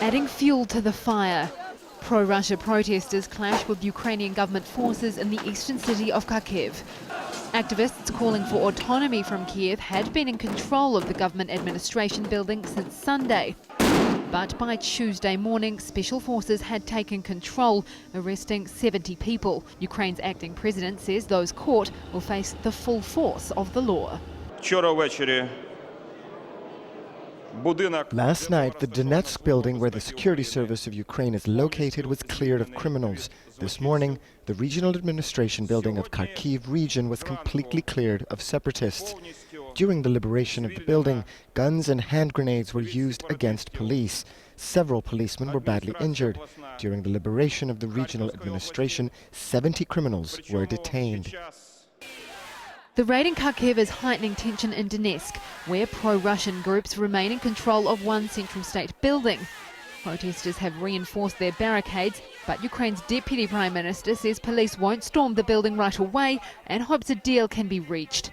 adding fuel to the fire. Pro-Russia protesters clash with Ukrainian government forces in the eastern city of Kharkiv. Activists calling for autonomy from Kiev had been in control of the government administration building since Sunday. But by Tuesday morning, special forces had taken control, arresting 70 people. Ukraine's acting president says those caught will face the full force of the law. Last night, the Donetsk building where the security service of Ukraine is located was cleared of criminals. This morning, the regional administration building of Kharkiv region was completely cleared of separatists. During the liberation of the building, guns and hand grenades were used against police. Several policemen were badly injured. During the liberation of the regional administration, 70 criminals were detained. The raid in Kharkiv is heightening tension in Donetsk, where pro-Russian groups remain in control of one central state building. Protesters have reinforced their barricades, but Ukraine's Deputy Prime Minister says police won't storm the building right away and hopes a deal can be reached.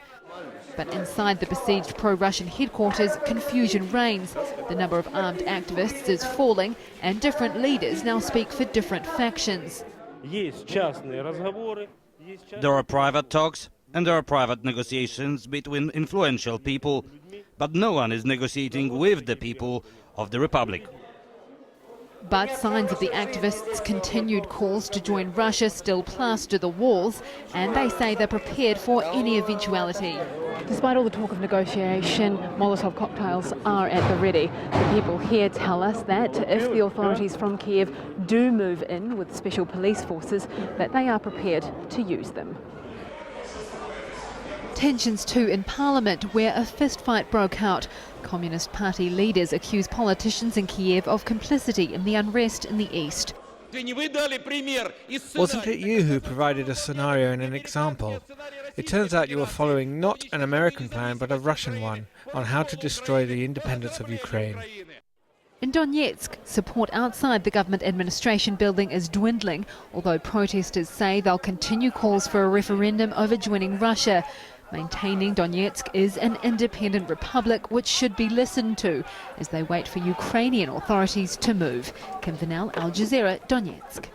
But inside the besieged pro-Russian headquarters, confusion reigns. The number of armed activists is falling, and different leaders now speak for different factions. There are private talks and there are private negotiations between influential people, but no one is negotiating with the people of the Republic. But signs of the activists' continued calls to join Russia still plaster the walls, and they say they're prepared for any eventuality. Despite all the talk of negotiation, Molotov cocktails are at the ready. The people here tell us that if the authorities from Kiev do move in with special police forces, that they are prepared to use them. Tensions too in Parliament, where a fistfight broke out. Communist Party leaders accuse politicians in Kiev of complicity in the unrest in the east. Wasn't it you who provided a scenario and an example? It turns out you were following not an American plan but a Russian one on how to destroy the independence of Ukraine. In Donetsk, support outside the government administration building is dwindling, although protesters say they'll continue calls for a referendum over joining Russia. Maintaining Donetsk is an independent republic which should be listened to as they wait for Ukrainian authorities to move. Vinnell, Al Jazeera, Donetsk.